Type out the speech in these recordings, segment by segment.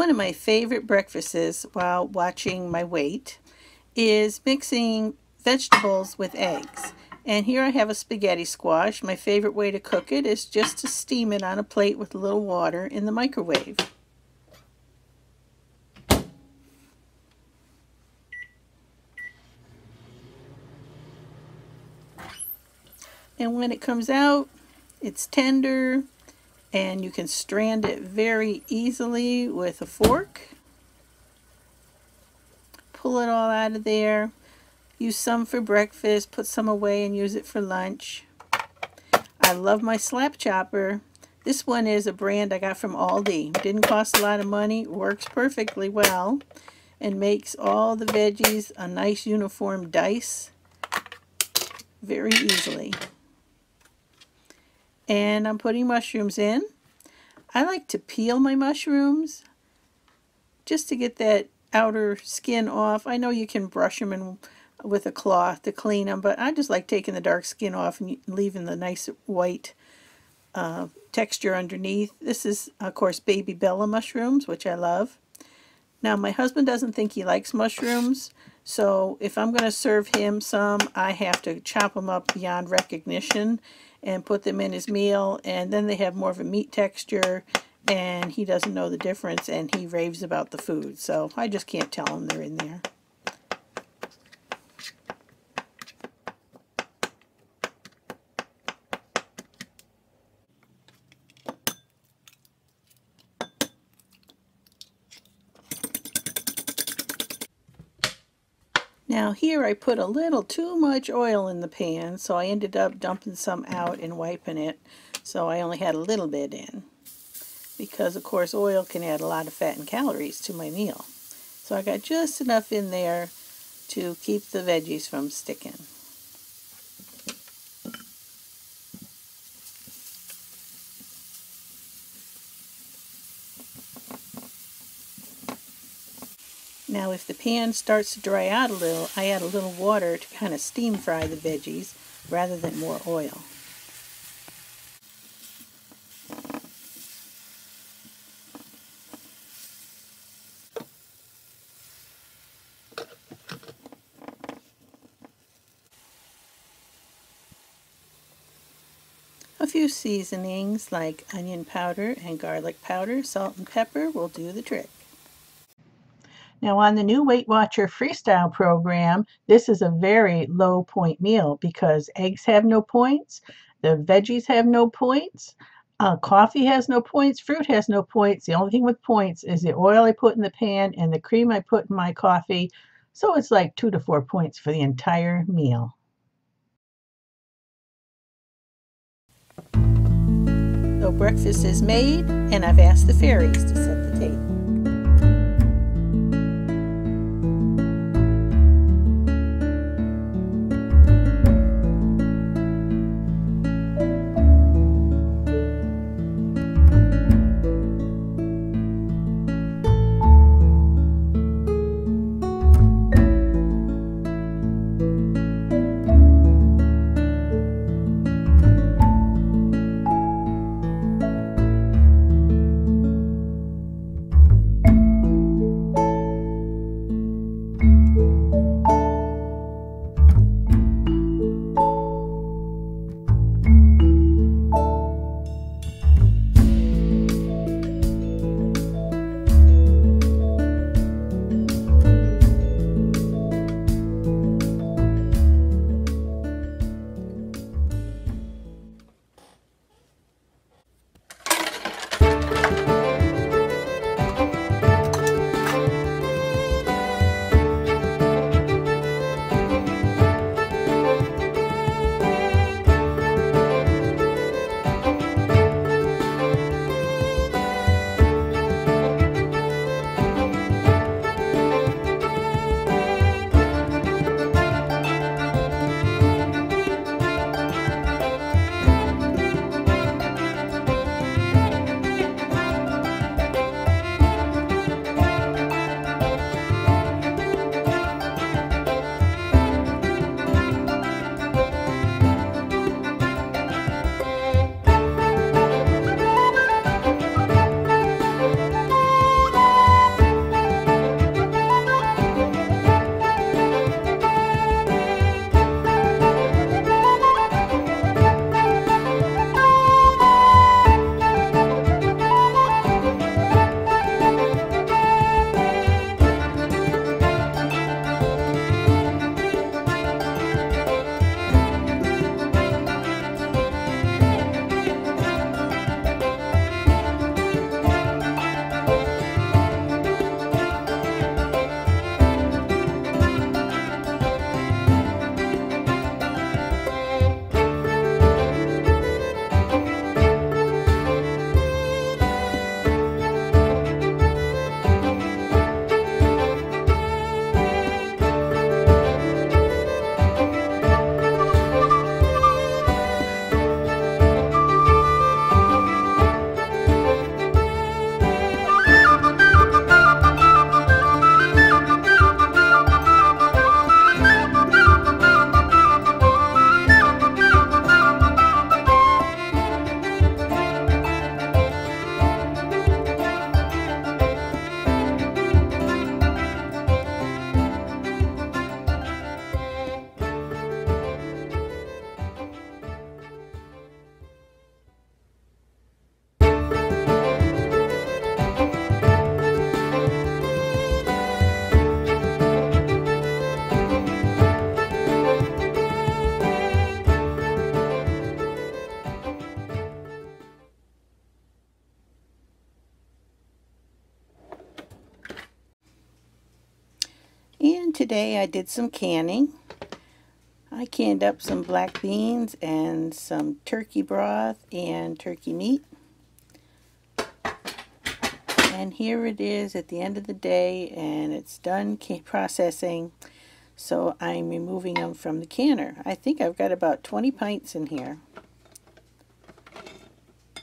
One of my favorite breakfasts while watching my weight is mixing vegetables with eggs. And here I have a spaghetti squash. My favorite way to cook it is just to steam it on a plate with a little water in the microwave. And when it comes out, it's tender, and you can strand it very easily with a fork. Pull it all out of there. Use some for breakfast, put some away and use it for lunch. I love my slap chopper. This one is a brand I got from Aldi. Didn't cost a lot of money, works perfectly well, and makes all the veggies a nice uniform dice very easily. And I'm putting mushrooms in. I like to peel my mushrooms just to get that outer skin off. I know you can brush them in with a cloth to clean them, but I just like taking the dark skin off and leaving the nice white texture underneath. This is, of course, baby Bella mushrooms, which I love. Now, my husband doesn't think he likes mushrooms, so if I'm going to serve him some, I have to chop them up beyond recognition and put them in his meal, and then they have more of a meat texture, and he doesn't know the difference, and he raves about the food, so I just can't tell him they're in there. Now here I put a little too much oil in the pan, so I ended up dumping some out and wiping it, so I only had a little bit in, because of course oil can add a lot of fat and calories to my meal. So I got just enough in there to keep the veggies from sticking. Now if the pan starts to dry out a little, I add a little water to kind of steam fry the veggies rather than more oil. A few seasonings like onion powder and garlic powder, salt and pepper will do the trick. Now on the new Weight Watcher Freestyle program, this is a very low point meal because eggs have no points, the veggies have no points, coffee has no points, fruit has no points. The only thing with points is the oil I put in the pan and the cream I put in my coffee. So it's like 2 to 4 points for the entire meal. So breakfast is made, and I've asked the fairies to set the table. And today I did some canning. I canned up some black beans and some turkey broth and turkey meat. And here it is at the end of the day, and it's done processing. So I'm removing them from the canner. I think I've got about 20 pints in here.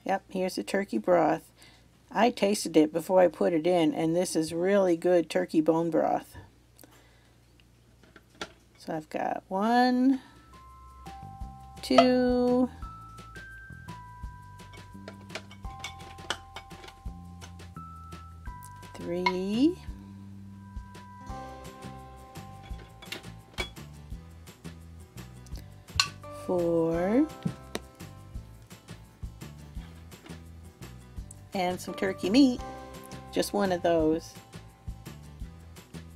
Yep, here's the turkey broth. I tasted it before I put it in, and this is really good turkey bone broth. So I've got 1, 2, 3, 4, and some turkey meat, just one of those.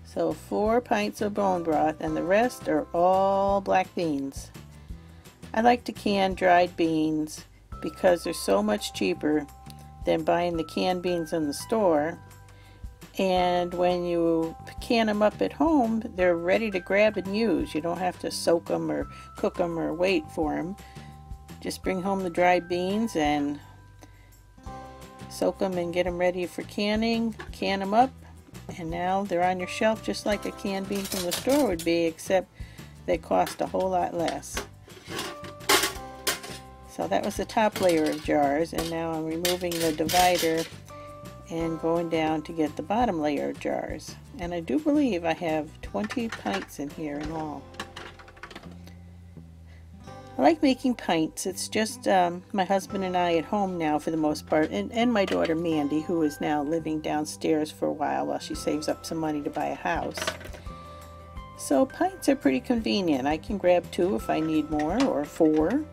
So 4 pints of bone broth, and the rest are all black beans. I like to can dried beans because they're so much cheaper than buying the canned beans in the store. And when you can them up at home, they're ready to grab and use. You don't have to soak them or cook them or wait for them. Just bring home the dried beans and soak them and get them ready for canning, can them up, and now they're on your shelf just like a canned bean from the store would be, except they cost a whole lot less. So that was the top layer of jars, and now I'm removing the divider and going down to get the bottom layer of jars. And I do believe I have 20 pints in here in all. I like making pints. It's just my husband and I at home now for the most part, and my daughter Mandy, who is now living downstairs for a while she saves up some money to buy a house. So pints are pretty convenient. I can grab 2 if I need more, or 4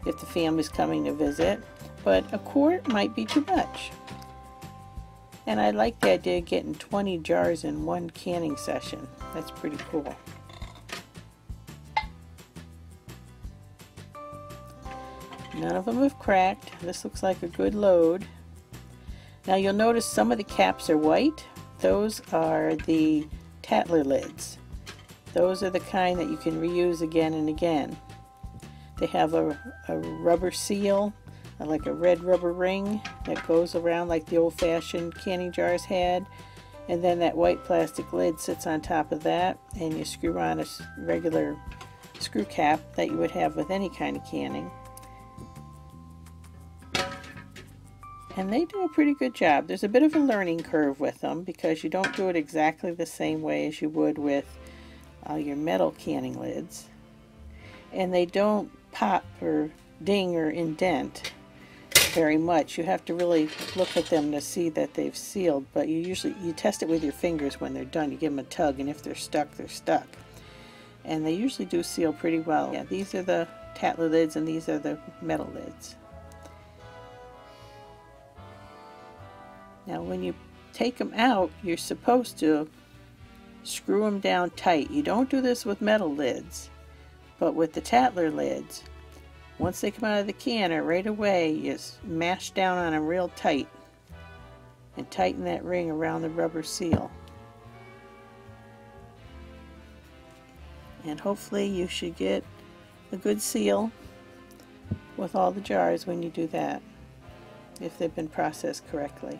if the family's coming to visit, but a quart might be too much. And I like the idea of getting 20 jars in one canning session. That's pretty cool. None of them have cracked. This looks like a good load. Now you'll notice some of the caps are white. Those are the Tatler lids. Those are the kind that you can reuse again and again. They have a rubber seal, like a red rubber ring that goes around like the old-fashioned canning jars had. And then that white plastic lid sits on top of that, and you screw on a regular screw cap that you would have with any kind of canning. And they do a pretty good job. There's a bit of a learning curve with them because you don't do it exactly the same way as you would with your metal canning lids. And they don't pop or ding or indent very much. You have to really look at them to see that they've sealed, but you test it with your fingers when they're done. You give them a tug, and if they're stuck, they're stuck. And they usually do seal pretty well. Yeah, these are the Tatler lids and these are the metal lids. Now when you take them out, you're supposed to screw them down tight. You don't do this with metal lids, but with the Tatler lids, once they come out of the canner, right away you mash down on them real tight and tighten that ring around the rubber seal. And hopefully you should get a good seal with all the jars when you do that, if they've been processed correctly.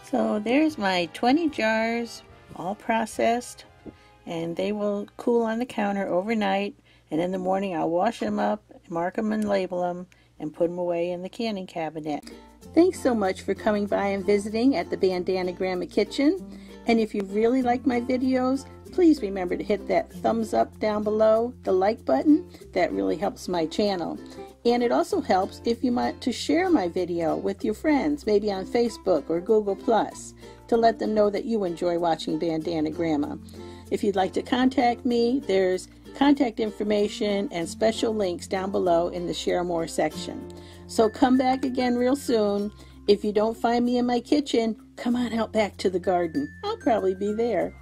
So there's my 20 jars all processed, and they will cool on the counter overnight, and in the morning I'll wash them up, mark them and label them, and put them away in the canning cabinet. Thanks so much for coming by and visiting at the BanDana Gramma kitchen. And if you really like my videos, please remember to hit that thumbs up down below, the like button. That really helps my channel. And it also helps if you want to share my video with your friends, maybe on Facebook or Google+, to let them know that you enjoy watching BanDana Gramma. If you'd like to contact me, there's contact information and special links down below in the Share More section. So come back again real soon. If you don't find me in my kitchen, come on out back to the garden. I'll probably be there.